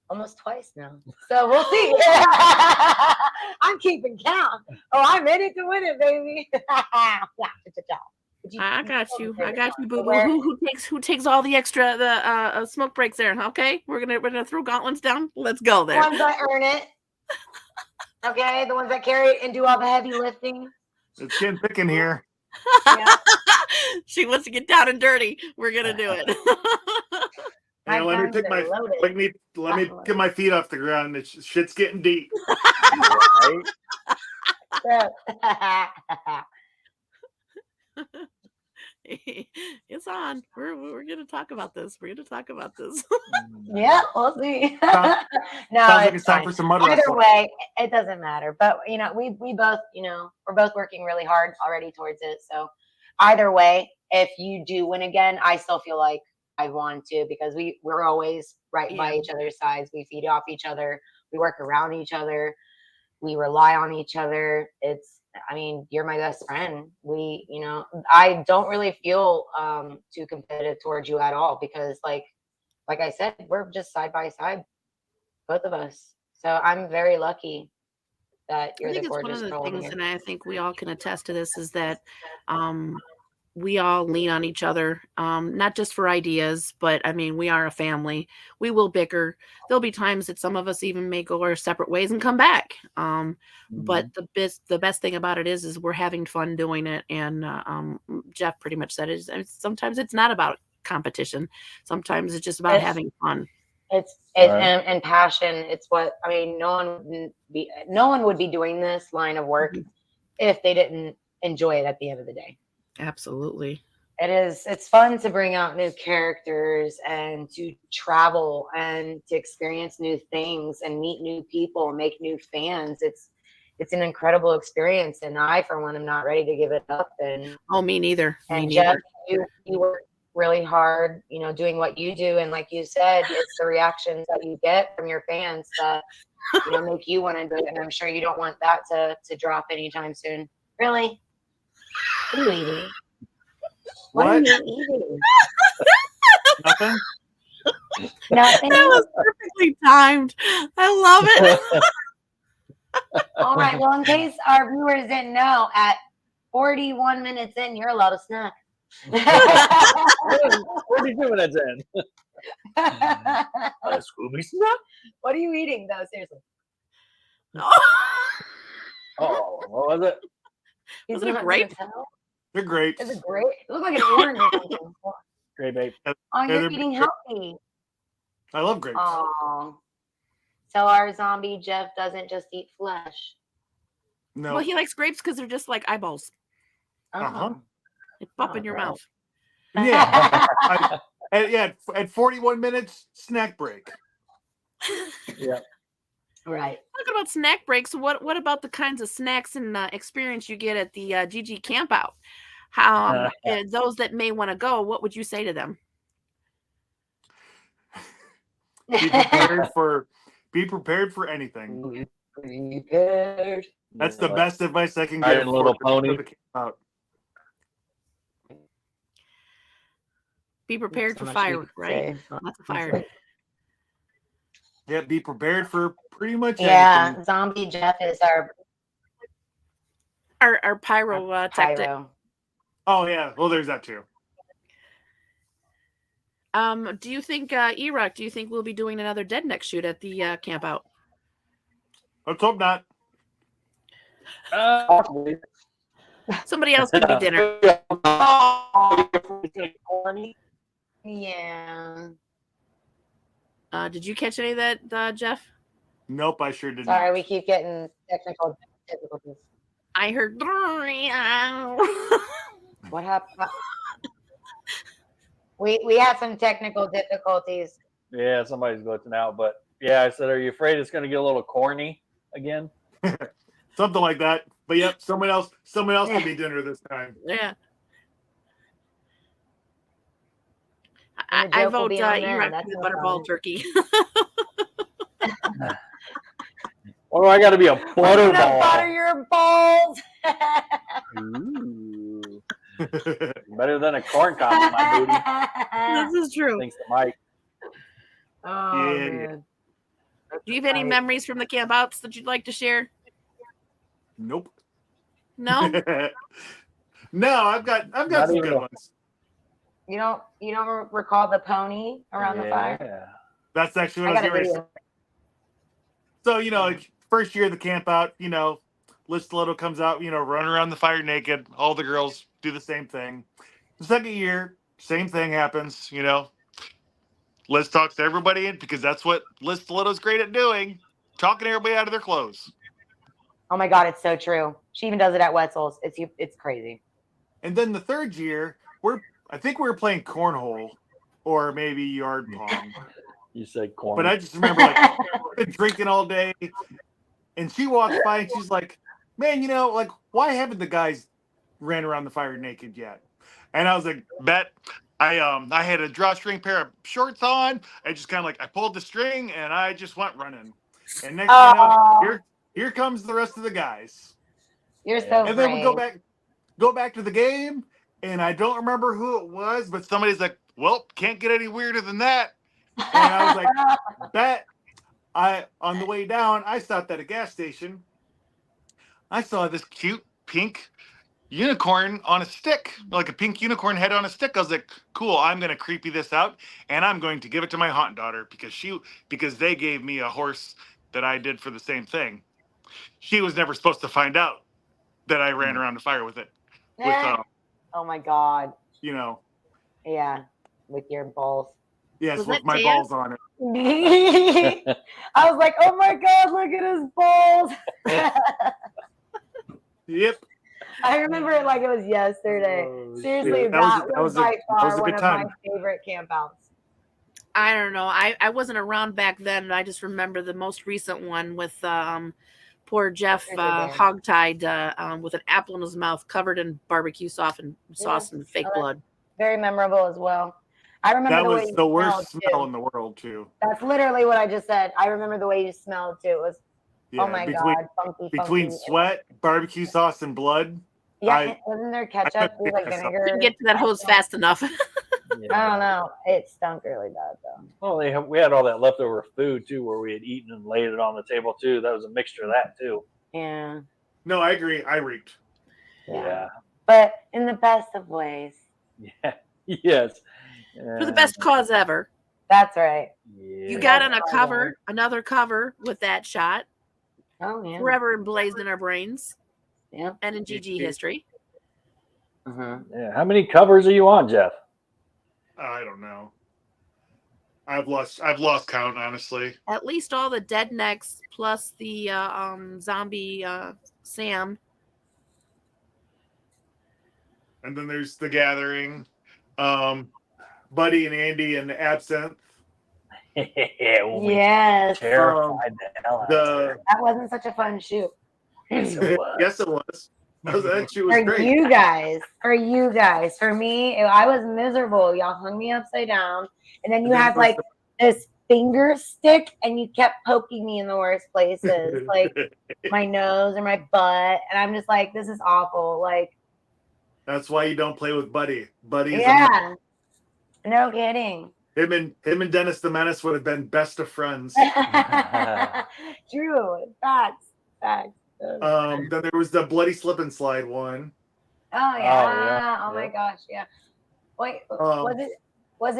almost twice now. So we'll see. I'm keeping count. Oh, I'm in it to win it, baby. I got you. I got you, boo boo. Who takes all the extra smoke breaks there? Okay, we're gonna throw gauntlets down. Let's go The there. ones that earn it. Okay, the ones that carry it and do all the heavy lifting. It's getting thick in here. Yeah. She wants to get down and dirty. We're gonna do it. My Let me guns pick are my loaded. let me get my feet off the ground. This shit's getting deep. Right? It's on. We're gonna talk about this. We're gonna talk about this. Yeah, we'll see. No, Sounds like it's time fine. for some mud Either wrestling. way, it doesn't matter. But we both, we're both working really hard already towards it. So either way, if you do win again, I still feel like want to, because we're always right by each other's sides. We feed off each other. We work around each other. We rely on each other. I mean, you're my best friend. I don't really feel too competitive towards you at all, because like I said, we're just side by side, both of us. So I'm very lucky that you're I the think it's one of gorgeous the girl things, here. and I think we all can attest to this, is that we all lean on each other, not just for ideas, but I mean, we are a family. We will bicker. There'll be times that some of us even may go our separate ways and come back. But the best thing about it is we're having fun doing it. And Jeff pretty much said it. Sometimes it's not about competition. Sometimes it's just about having fun. And passion. It's what I mean. No one would be doing this line of work if they didn't enjoy it at the end of the day. Absolutely. It's fun to bring out new characters and to travel and to experience new things and meet new people, make new fans. It's an incredible experience, and I, for one, am not ready to give it up. And me neither. And Jeff, you work really hard, doing what you do, and like you said, it's the reactions that you get from your fans that make you want to do it. And I'm sure you don't want that to drop anytime soon. Really? What are you eating? What are you eating? Nothing. Nothing. That was perfectly timed. I love it. All right. Well, in case our viewers didn't know, at 41 minutes in, you're allowed to snack. 42 minutes in. Scooby snack? What are you eating, though? Seriously. Oh, what was it? Was it a grape? They're grapes. Is it grape? It looks like an orange or something. Grape ape. Oh, you're eating healthy. I love grapes. Oh. So our zombie Jeff doesn't just eat flesh. No. Well, he likes grapes because they're just like eyeballs. They pop in your mouth. Yeah. At 41 minutes, snack break. Yeah. Right. Talking about snack breaks, what about the kinds of snacks and experience you get at the GG campout? How those that may want to go, what would you say to them? Be prepared for anything. Prepared. That's the best advice I can give. Little pony. Be prepared for fire, right? Lots of fire. Yeah, be prepared for pretty much anything. Yeah, zombie Jeff is our pyro tactic. Oh yeah, well there's that too. Do you think eRock? Do you think we'll be doing another Dead Neck shoot at the camp out? Let's hope not. Somebody else could be dinner. Yeah. Did you catch any of that, Jeff? Nope, I sure didn't. Sorry, we keep getting technical difficulties. I heard. What happened? We had some technical difficulties. Yeah, somebody's glitching out, but yeah, I said, are you afraid it's going to get a little corny again? Something like that. But yep, someone else can be dinner this time. Yeah. I vote eRock for the butterball turkey. Or I got to be a butterball. Butter your balls. Ooh. Better than a corn cob in my booty. This is true. Thanks to Mike. Oh, yeah. Man. Do you have any memories from the camp outs that you'd like to share? Nope. No? No, I've got some good ones. You don't recall the pony around the fire? That's actually what I was going to say. So, like first year of the camp out, Liz Stiletto comes out, running around the fire naked. All the girls do the same thing. The second year, same thing happens, Liz talks to everybody in because that's what Liz Stiletto's great at doing, talking everybody out of their clothes. Oh my God, it's so true. She even does it at Wetzel's. It's crazy. And then the third year, I think we were playing cornhole or maybe yard pong. You said corn. But I just remember been drinking all day, and she walks by and she's like, "Man, why haven't the guys ran around the fire naked yet?" And I was like, "Bet I had a drawstring pair of shorts on. I just kind of like I pulled the string and I just went running. And next thing you know, Oh, here comes the rest of the guys. you're so And then we brave. go back to the game, and I don't remember who it was, but somebody's like, "Well, can't get any weirder than that." And I was like, "Bet." On the way down, I stopped at a gas station. I saw this cute pink unicorn on a stick, like a pink unicorn head on a stick. I was like, "Cool, I'm gonna creepy this out, and I'm going to give it to my haunt daughter because they gave me a horse that I did for the same thing." She was never supposed to find out that I ran around the fire with it. With oh my God. you know, Yeah, with your balls. yes, Was with that my Taya? balls on it. I was like, oh my God, look at his balls. Yep. I remember it like it was yesterday. Oh, Seriously, shit. that That was was by far a one good of my time. favorite campouts. I don't know. I wasn't around back then. I just remember the most recent one with poor Jeff hogtied with an apple in his mouth, covered in barbecue sauce and fake blood. Very memorable as well. I remember That the way was you the worst smelled, smell too. in the world, too. That's literally what I just said. I remember the way you smelled too. It was, Yeah, oh my God, funky. between sweat, barbecue sauce, and blood. Yeah, wasn't there ketchup? It was like vinegar. Didn't get to that hose fast enough. I don't know. It stunk really bad though. Well, we had all that leftover food too, where we had eaten and laid it on the table too. That was a mixture of that too. Yeah. No, I agree. I reeked. Yeah. But in the best of ways. Yeah. Yes. For the best cause ever. That's right. Yeah. You got on another cover with that shot. Oh yeah. Forever emblazed in our brains. Yeah. And in GG history. Yeah. How many covers are you on, Jeff? I don't know. I've lost count, honestly. At least all the dead necks plus the zombie Sam. And then there's the gathering. Buddy and Andy and Absinthe. Yes. Terrified the hell out of her. That wasn't such a fun shoot. Yes, it was. Yes, it was. That shoot was For great. you guys. For me, I was miserable. Y'all hung me upside down, and then you had like this finger stick, and you kept poking me in the worst places, like my nose or my butt, and I'm just like, this is awful. Like, that's why you don't play with Buddy. Buddy, yeah, no kidding. Him and Dennis the Menace would have been best of friends. True, facts. Then there was the bloody slip and slide one. Oh yeah. Oh my gosh, yeah. Wait, was it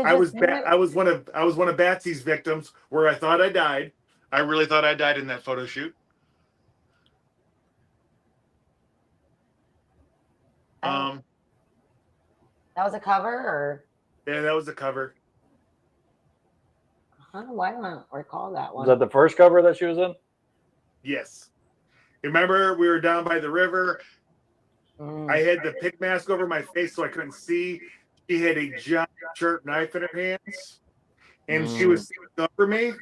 just I was one of Batsy's victims where I thought I died. I really thought I died in that photo shoot. That was a cover, or? Yeah, that was a cover. Why don't I recall that one? Was that the first cover that she was in? Yes. Remember, we were down by the river. I had the pig mask over my face so I couldn't see. She had a giant sharp knife in her hands, and she was sitting over me.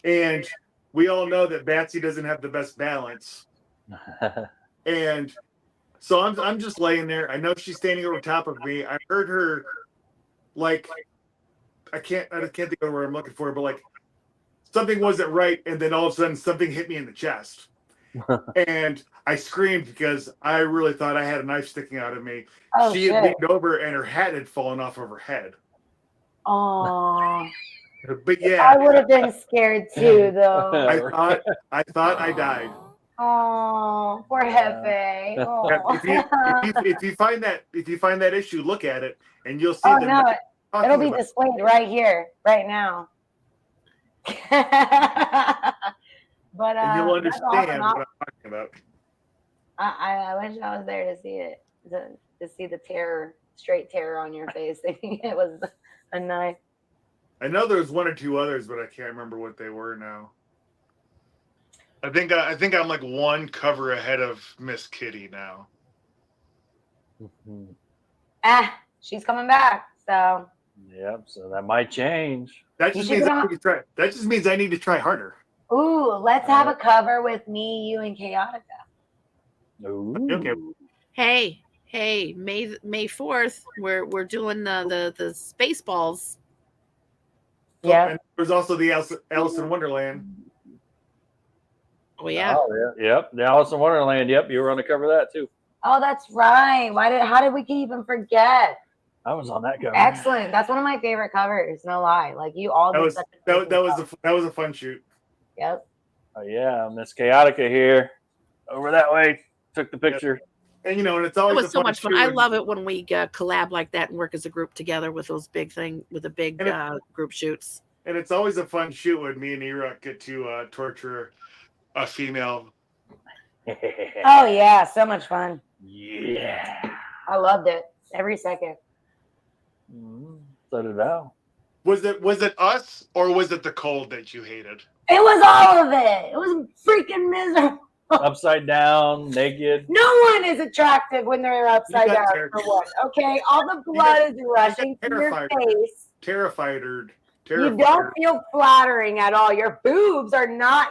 And we all know that Batsy doesn't have the best balance. And so I'm just laying there. I know she's standing over top of me. I heard her, like, I can't think of where I'm looking for, but like something wasn't right, and then all of a sudden something hit me in the chest. And I screamed because I really thought I had a knife sticking out of me. Oh, she had leaned over and her hat had fallen off of her head. Oh. But yeah, I would have been scared too, though. I thought I died. Oh, poor Hefe. Oh. If you find that issue, look at it and you'll see. Oh no, it'll be displayed right here, right now. But and you'll understand what I'm talking about. I wish I was there to see it, to see the terror, straight terror on your face. Thinking it was a knife. I know there's one or two others, but I can't remember what they were now. I think I'm like one cover ahead of Miss Kitty now. She's coming back, so. Yep. So that might change. That just means I need to try. That just means I need to try harder. Ooh, let's have a cover with me, you, and Chaotica. Ooh. Okay. Hey, Hey, May 4th, we're doing the Spaceballs. Yeah. And there's also the Alice in Wonderland. Oh yeah. Oh, yeah. Yep. The Alice in Wonderland. Yep. You were on the cover of that too. Oh, that's right. How did we even forget? I was on that cover. Excellent. That's one of my favorite covers. No lie. Like you all did such a that was a fun shoot. Yep. Oh yeah, Miss Chaotica here, over that way. Took the picture. Yep. And and it's It always was so much fun. I love it when we collab like that and work as a group together with those big group shoots. And it's always a fun shoot when me and eRock get to torture a female. Oh yeah, so much fun. Yeah. I loved it every second. So did Val. Was it us or was it the cold that you hated? It was all of it. It was freaking miserable. Upside down, naked. No one is attractive when they're upside down. For one, okay, all the blood is rushing to your face. Terrified. You don't feel flattering at all. Your boobs are not.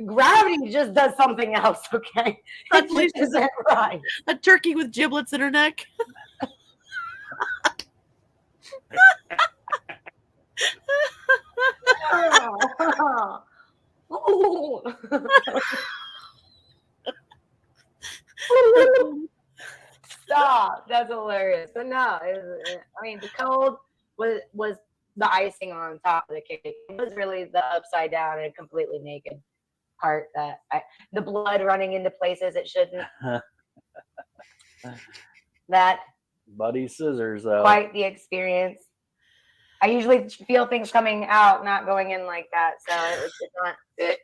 Gravity just does something else. Okay, That it just isn't right. A turkey with giblets in her neck. Stop. That's hilarious. But no, I mean, the cold was the icing on top of the cake. It was really the upside down and completely naked part that the blood running into places it shouldn't. That Buddy scissors, though. Quite the experience. I usually feel things coming out, not going in like that. So it's not. It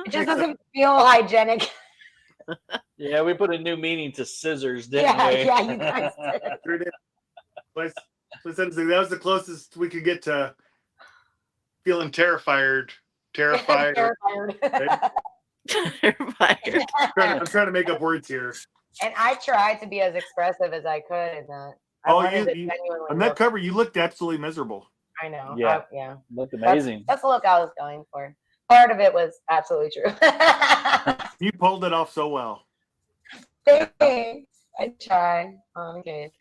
just doesn't feel hygienic. Yeah, we put a new meaning to scissors, didn't we? Yeah, you guys did. That was the closest we could get to feeling terrified. Terrified. I'm trying to make up words here. And I tried to be as expressive as I could in that. On that cover, you looked absolutely miserable. I know. Yeah. Yeah. Looked amazing. That's the look I was going for. Part of it was absolutely true. You pulled it off so well. Thanks. I try. Okay.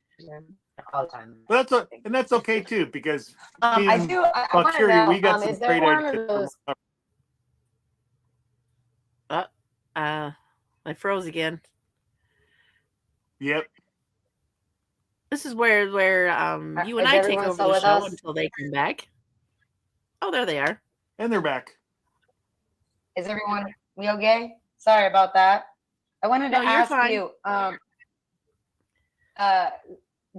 All the time. But that's okay too, because I do. I want to know. We got some is there great one ideas. of those? I froze again. Yep. This is where you and I take over the show until they come back. Oh, there they are. And they're back. Is everyone we okay? Sorry about that. I wanted to ask you,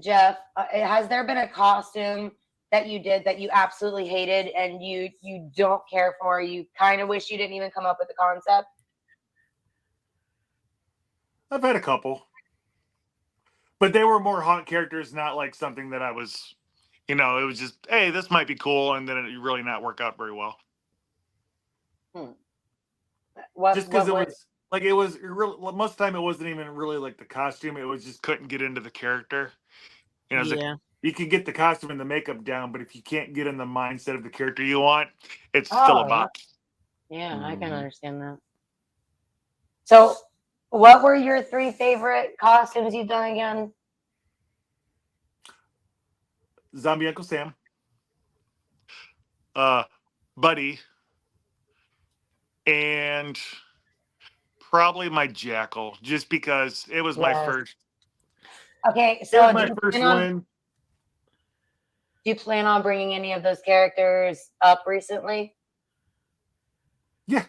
Jeff, has there been a costume that you did that you absolutely hated and you don't care for? You kind of wish you didn't even come up with the concept? I've had a couple. But they were more haunt characters, not like something that I was, it was just, hey, this might be cool, and then it really not work out very well. Just because it was most of the time it wasn't even really like the costume. It was just couldn't get into the character. Yeah. You can get the costume and the makeup down, but if you can't get in the mindset of the character you want, it's still a box. Yeah, I can understand that. So, what were your 3 favorite costumes you've done again? Zombie Uncle Sam. Buddy. And probably my Jackal, just because it was my first. Okay, so my first one. Do you plan on bringing any of those characters up recently? Yeah.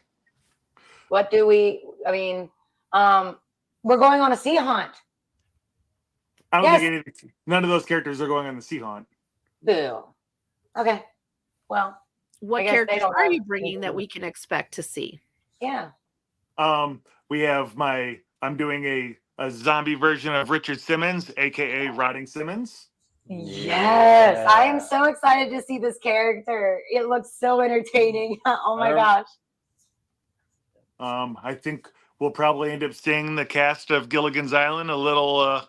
What do we? I mean, we're going on a sea hunt. I don't think none of those characters are going on the sea hunt. Boo. Okay. Well, what characters are you bringing that we can expect to see? Yeah. We have I'm doing a zombie version of Richard Simmons, aka Rotting Simmons. Yes, I am so excited to see this character. It looks so entertaining. Oh my gosh. I think we'll probably end up seeing the cast of Gilligan's Island a little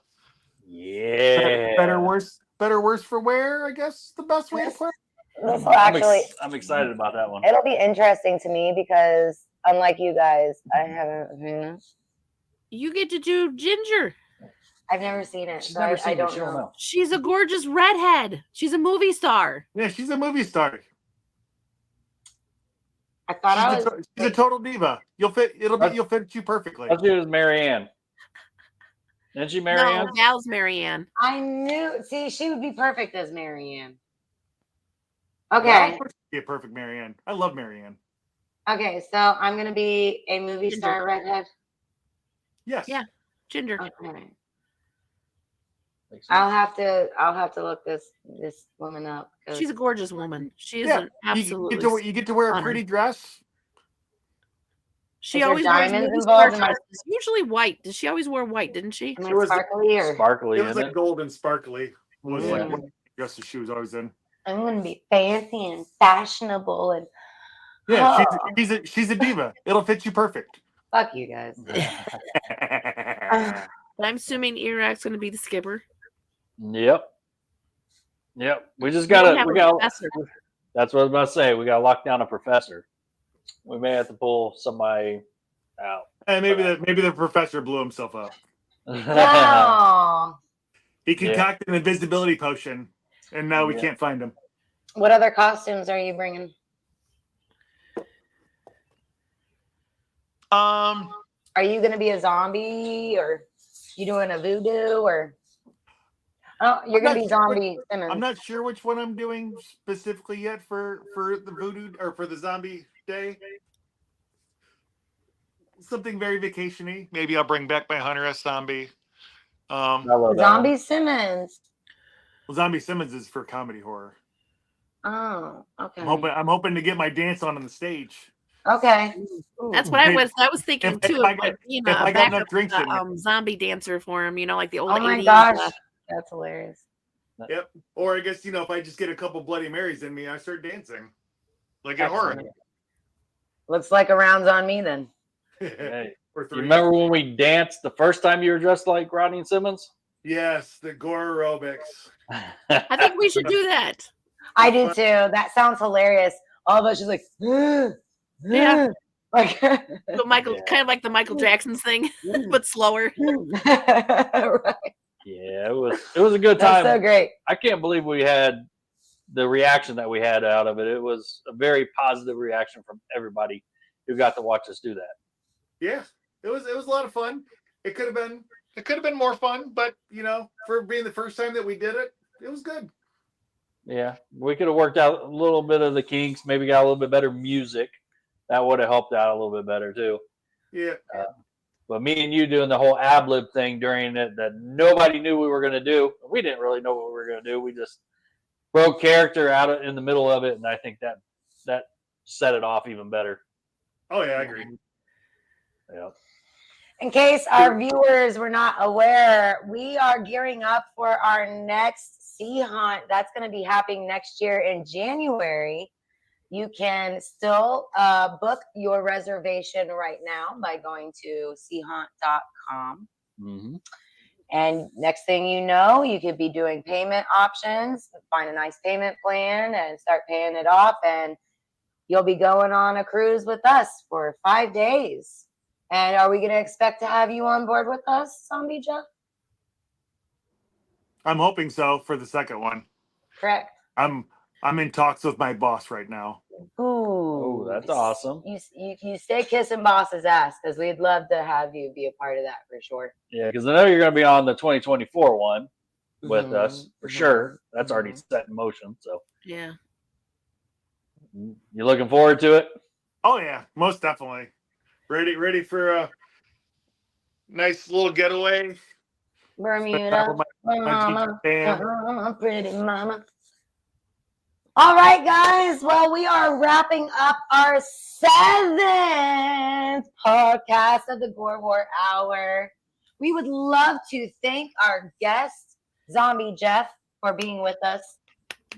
better worse for wear, I guess the best way to put it. I'm excited about that one. It'll be interesting to me because unlike you guys, I haven't You get to do Ginger. I've never seen it. She's So never I seen it. don't She don't know. know. She's a gorgeous redhead. She's a movie star. Yeah, she's a movie star. I thought She's a total diva. You'll fit you perfectly. Let's do it as Marianne. Isn't she Marianne? No, Val's Marianne. I knew. See, she would be perfect as Marianne. Okay. Well, of course she'd be a perfect Marianne. I love Marianne. Okay, so I'm gonna be a movie Ginger. star redhead. Yes. Yeah. Ginger. Okay. Makes sense. I'll have to look this woman up. 'cause- She's a gorgeous woman. She is Yeah. an absolutely. You get to wear a stunning. pretty dress. She Is there always wears diamonds movie involved star in my- dresses, usually white. Did she always wear white? Didn't she? Am I It was- sparkly or? Sparkly, It was isn't like it? gold and sparkly. Was like Mm. one of the dresses she was always in. I'm gonna be fancy and fashionable and Yeah, Oh. she's a diva. It'll fit you perfect. fuck you guys. But I'm assuming eRock's going to be the skipper. Yep. We just We don't gotta. have We a got. professor. That's what I was about to say. We gotta lock down a professor. We may have to pull somebody out. And maybe the professor blew himself up. Oh. He Yeah. concocted an invisibility potion, and now we Yeah. can't find him. What other costumes are you bringing? Are you gonna be a zombie or you doing a voodoo or? Oh, you're I'm gonna not be sure zombie Simmons. I'm not sure which one I'm doing specifically yet for the voodoo or for the zombie day. Something very vacation-y. Maybe I'll bring back my Hunter S. Zombie. I love that Zombie one. Simmons. Well, Zombie Simmons is for comedy horror. Oh, okay. I'm hoping to get my dance on the stage. Okay. That's what I was thinking If too. I Of got- like, if a I got enough backup, drinks in me. zombie dancer for him. Like the old Oh my 80s. gosh, that's hilarious. Yep. Or I guess if I just get a couple Bloody Marys in me, I start dancing like a horror. Excellent. Looks like a round's on me then. Hey, Or you three. remember when we danced the first time you were dressed like Rodney Simmons? Yes, the gore aerobics. I think we should do that. I do too. That sounds hilarious. All of us just like, Yeah. like, So Michael, Yeah. kind of like the Michael Jackson's thing, but slower. right. Yeah, it was a good That's time. so great. I can't believe we had the reaction that we had out of it. It was a very positive reaction from everybody who got to watch us do that. Yeah, it was a lot of fun. It could have been more fun, but for being the first time that we did it, it was good. Yeah, we could have worked out a little bit of the kinks, maybe got a little bit better music. That would have helped out a little bit better too. Yeah. But me and you doing the whole ad lib thing during it that nobody knew we were going to do. We didn't really know what we were going to do. We just broke character out in the middle of it, and I think that set it off even better. Oh yeah, I agree. Yeah. In case our viewers were not aware, we are gearing up for our next sea hunt. That's going to be happening next year in January. You can still book your reservation right now by going to seahunt.com. Mm-hmm. And next thing you know, you could be doing payment options, find a nice payment plan and start paying it off. And you'll be going on a cruise with us for 5 days. And are we going to expect to have you on board with us, Zombie Jeff? I'm hoping so for the second one. Correct. I'm in talks with my boss right now. Ooh, Oh, that's awesome. You stay kissing boss's ass because we'd love to have you be a part of that for sure. Yeah, because I know you're going to be on the 2024 one with Mhm, us for mhm, sure. That's already mhm. set in motion. So Yeah. you looking forward to it? Oh yeah, most definitely. Ready for a nice little getaway. Bermuda, My mama, band. pretty mama. All right, guys. Well, we are wrapping up our 7th podcast of the Gore War Hour. We would love to thank our guest, Zombie Jeff, for being with us.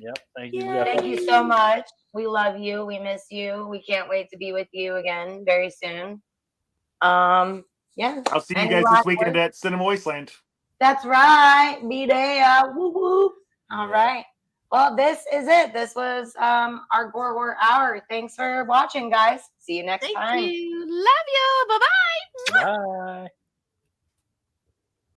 Yep. Thank you. Yeah. Jeff. Thank you so much. We love you. We miss you. We can't wait to be with you again very soon. Yeah. I'll see you Any guys this last weekend words? at Cinema Wasteland. That's right. Be there. Woo woo. All Yeah. right. Well, this is it. This was our Gore War Hour. Thanks for watching, guys. See you next Thank time. you. Love you. Bye-bye. Bye.